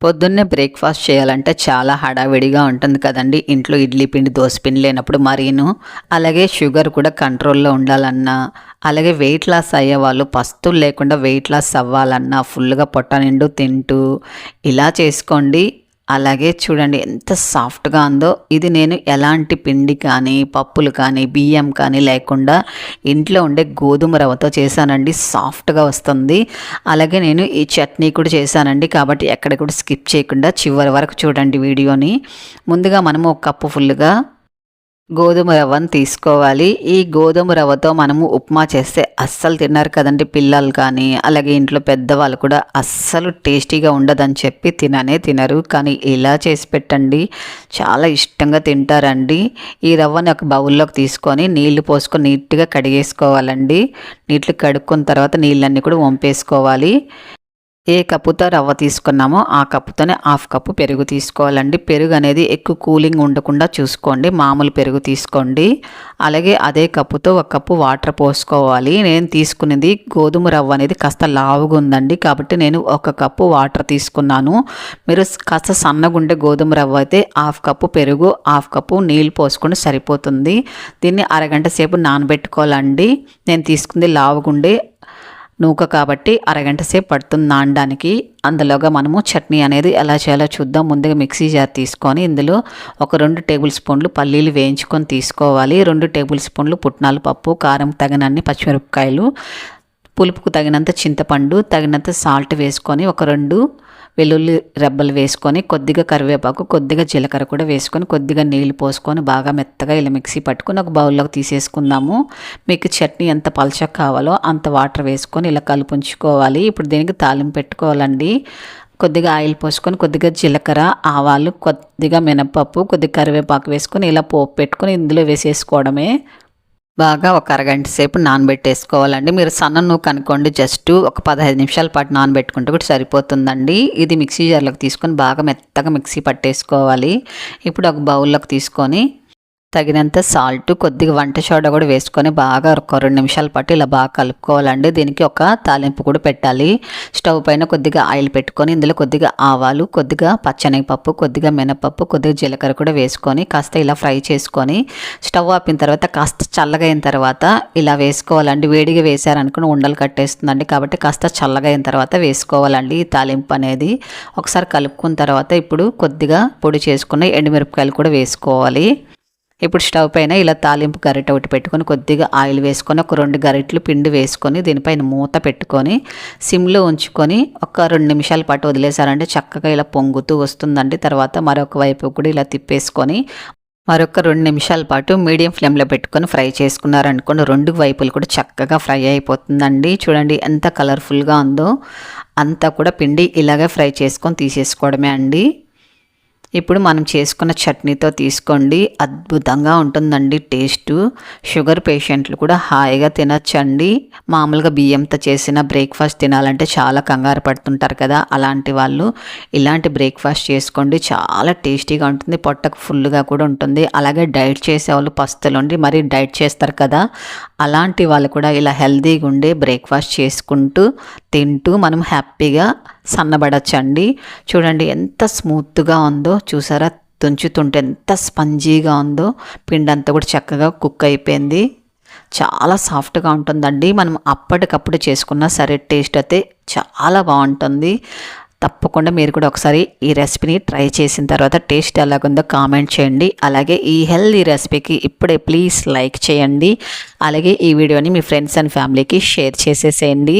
పొద్దున్నే బ్రేక్ఫాస్ట్ చేయాలంటే చాలా హడావిడిగా ఉంటుంది కదండి. ఇంట్లో ఇడ్లీ పిండి, దోస పిండి లేనప్పుడు మరీను. అలాగే షుగర్ కూడా కంట్రోల్‌లో ఉండాలన్నా, అలాగే వెయిట్ లాస్ అయ్యేవాళ్ళు పస్తులు లేకుండా వెయిట్ లాస్ అవ్వాలన్నా, ఫుల్‌గా పొట్ట నిండు తింటూ ఇలా చేసుకోండి. అలాగే చూడండి ఎంత సాఫ్ట్‌గా ఉందో. ఇది నేను ఎలాంటి పిండి కానీ, పప్పులు కానీ, బియ్యం కానీ లేకుండా ఇంట్లో ఉండే గోధుమ రవ్వతో చేశానండి. సాఫ్ట్‌గా వస్తుంది. అలాగే నేను ఈ చట్నీ కూడా చేశానండి. కాబట్టి ఎక్కడ కూడా స్కిప్ చేయకుండా చివరి వరకు చూడండి వీడియోని. ముందుగా మనము ఒక కప్పు ఫుల్‌గా గోధుమ రవ్వను తీసుకోవాలి. ఈ గోధుమ రవ్వతో మనము ఉప్మా చేస్తే అస్సలు తిన్నారు కదండి పిల్లలు కానీ, అలాగే ఇంట్లో పెద్దవాళ్ళు కూడా అస్సలు టేస్టీగా ఉండదని చెప్పి తినరు. కానీ ఇలా చేసి పెట్టండి, చాలా ఇష్టంగా తింటారండి. ఈ రవ్వని ఒక బౌల్లోకి తీసుకొని నీళ్లు పోసుకొని నీట్గా కడిగేసుకోవాలండి. నీట్లు కడుక్కున్న తర్వాత నీళ్ళన్నీ కూడా వంపేసుకోవాలి. ఏ కప్పుతో రవ్వ తీసుకున్నామో ఆ కప్పుతోనే హాఫ్ కప్పు పెరుగు తీసుకోవాలండి. పెరుగు అనేది ఎక్కువ కూలింగ్ ఉండకుండా చూసుకోండి. మామూలు పెరుగు తీసుకోండి. అలాగే అదే కప్పుతో ఒక కప్పు వాటర్ పోసుకోవాలి. నేను తీసుకునేది గోధుమ రవ్వ అనేది కాస్త లావుగా ఉందండి, కాబట్టి నేను ఒక కప్పు వాటర్ తీసుకున్నాను. మీరు కాస్త సన్నగుండే గోధుమ రవ్వ అయితే హాఫ్ కప్పు పెరుగు, హాఫ్ కప్పు నీళ్ళు పోసుకొని సరిపోతుంది. దీన్ని అరగంట సేపు నానబెట్టుకోవాలండి. నేను తీసుకుంది లావుగుండే నూక కాబట్టి అరగంట సేపు పడుతుంది నానడానికి. అందులోగా మనము చట్నీ అనేది ఎలా చేయాలో చూద్దాం. ముందుగా మిక్సీ జార్ తీసుకొని ఇందులో ఒక 2 టేబుల్ స్పూన్లు పల్లీలు వేయించుకొని తీసుకోవాలి. 2 టేబుల్ స్పూన్లు పుట్నాల పప్పు, కారం తగినన్ని పచ్చిమిరపకాయలు, పులుపుకు తగినంత చింతపండు, తగినంత సాల్ట్ వేసుకొని ఒక 2 వెల్లుల్లి రెబ్బలు వేసుకొని కొద్దిగా కరివేపాకు, కొద్దిగా జీలకర్ర కూడా వేసుకొని కొద్దిగా నీళ్ళు పోసుకొని బాగా మెత్తగా ఇలా మిక్సీ పట్టుకొని ఒక బౌల్లోకి తీసేసుకుందాము. మీకు చట్నీ ఎంత పలచగా కావాలో అంత వాటర్ వేసుకొని ఇలా కలుపుంచుకోవాలి. ఇప్పుడు దీనికి తాలింపు పెట్టుకోవాలండి. కొద్దిగా ఆయిల్ పోసుకొని కొద్దిగా జీలకర్ర, ఆవాలు, కొద్దిగా మినపప్పు, కొద్దిగా కరివేపాకు వేసుకొని ఇలా పోపు పెట్టుకొని ఇందులో వేసేసుకోవడమే. బాగా ఒక అరగంట సేపు నానబెట్టేసుకోవాలండి. మీరు సన్న నూక అనుకోండి, జస్ట్ ఒక 15 నిమిషాల పాటు నానబెట్టుకుంటే కూడా సరిపోతుందండి. ఇది మిక్సీ జార్లోకి తీసుకొని బాగా మెత్తగా మిక్సీ పట్టేసుకోవాలి. ఇప్పుడు ఒక బౌల్లోకి తీసుకొని తగినంత సాల్ట్, కొద్దిగా వంట సోడా కూడా వేసుకొని బాగా ఒక 2 నిమిషాల పాటు ఇలా బాగా కలుపుకోవాలండి. దీనికి ఒక తాలింపు కూడా పెట్టాలి. స్టవ్ పైన కొద్దిగా ఆయిల్ పెట్టుకొని ఇందులో కొద్దిగా ఆవాలు, కొద్దిగా పచ్చనగపప్పు, కొద్దిగా మినపప్పు, కొద్దిగా జీలకర్ర కూడా వేసుకొని కాస్త ఇలా ఫ్రై చేసుకొని స్టవ్ ఆపిన తర్వాత కాస్త చల్లగా అయిన తర్వాత ఇలా వేసుకోవాలండి. వేడిగా వేసారనుకుని ఉండలు కట్టేస్తుందండి, కాబట్టి కాస్త చల్లగా అయిన తర్వాత వేసుకోవాలండి ఈ తాలింపు అనేది. ఒకసారి కలుపుకున్న తర్వాత ఇప్పుడు కొద్దిగా పొడి చేసుకున్న ఎండుమిరపకాయలు కూడా వేసుకోవాలి. ఇప్పుడు స్టవ్ పైన ఇలా తాలింపు గరిటె ఒకటి పెట్టుకొని కొద్దిగా ఆయిల్ వేసుకొని ఒక 2 గరిటెలు పిండి వేసుకొని దీనిపైన మూత పెట్టుకొని సిమ్లో ఉంచుకొని ఒక 2 నిమిషాల పాటు వదిలేసారంటే చక్కగా ఇలా పొంగుతూ వస్తుందండి. తర్వాత మరొక వైపు కూడా ఇలా తిప్పేసుకొని మరొక 2 నిమిషాల పాటు మీడియం ఫ్లేమ్లో పెట్టుకొని ఫ్రై చేసుకున్నారనుకోండి 2 వైపులు కూడా చక్కగా ఫ్రై అయిపోతుందండి. చూడండి ఎంత కలర్ఫుల్గా ఉందో. అంతా కూడా పిండి ఇలాగే ఫ్రై చేసుకొని తీసేసుకోవడమే అండి. ఇప్పుడు మనం చేసుకున్న చట్నీతో తీసుకోండి, అద్భుతంగా ఉంటుందండి టేస్టు. షుగర్ పేషెంట్లు కూడా హాయిగా తినచ్చండి. మామూలుగా బియ్యంతో చేసిన బ్రేక్ఫాస్ట్ తినాలంటే చాలా కంగారు పడుతుంటారు కదా, అలాంటి వాళ్ళు ఇలాంటి బ్రేక్ఫాస్ట్ చేసుకోండి. చాలా టేస్టీగా ఉంటుంది, పొట్టకు ఫుల్గా కూడా ఉంటుంది. అలాగే డైట్ చేసేవాళ్ళు పస్తులుండి మరి డైట్ చేస్తారు కదా, అలాంటి వాళ్ళు కూడా ఇలా హెల్తీగా ఉండే బ్రేక్ఫాస్ట్ చేసుకుంటూ తింటూ మనం హ్యాపీగా సన్నబడచ్చండి. చూడండి ఎంత స్మూత్గా ఉందో, చూసారా తుంచుతుంటే ఎంత స్పంజీగా ఉందో. పిండి అంతా కూడా చక్కగా కుక్ అయిపోయింది. చాలా సాఫ్ట్గా ఉంటుందండి. మనం అప్పటికప్పుడు చేసుకున్నా సరే టేస్ట్ అయితే చాలా బాగుంటుంది. తప్పకుండా మీరు కూడా ఒకసారి ఈ రెసిపీని ట్రై చేసిన తర్వాత టేస్ట్ ఎలాగుందో కామెంట్ చేయండి. అలాగే ఈ హెల్తీ రెసిపీకి ఇప్పుడే ప్లీజ్ లైక్ చేయండి. అలాగే ఈ వీడియోని మీ ఫ్రెండ్స్ అండ్ ఫ్యామిలీకి షేర్ చేసేసేయండి.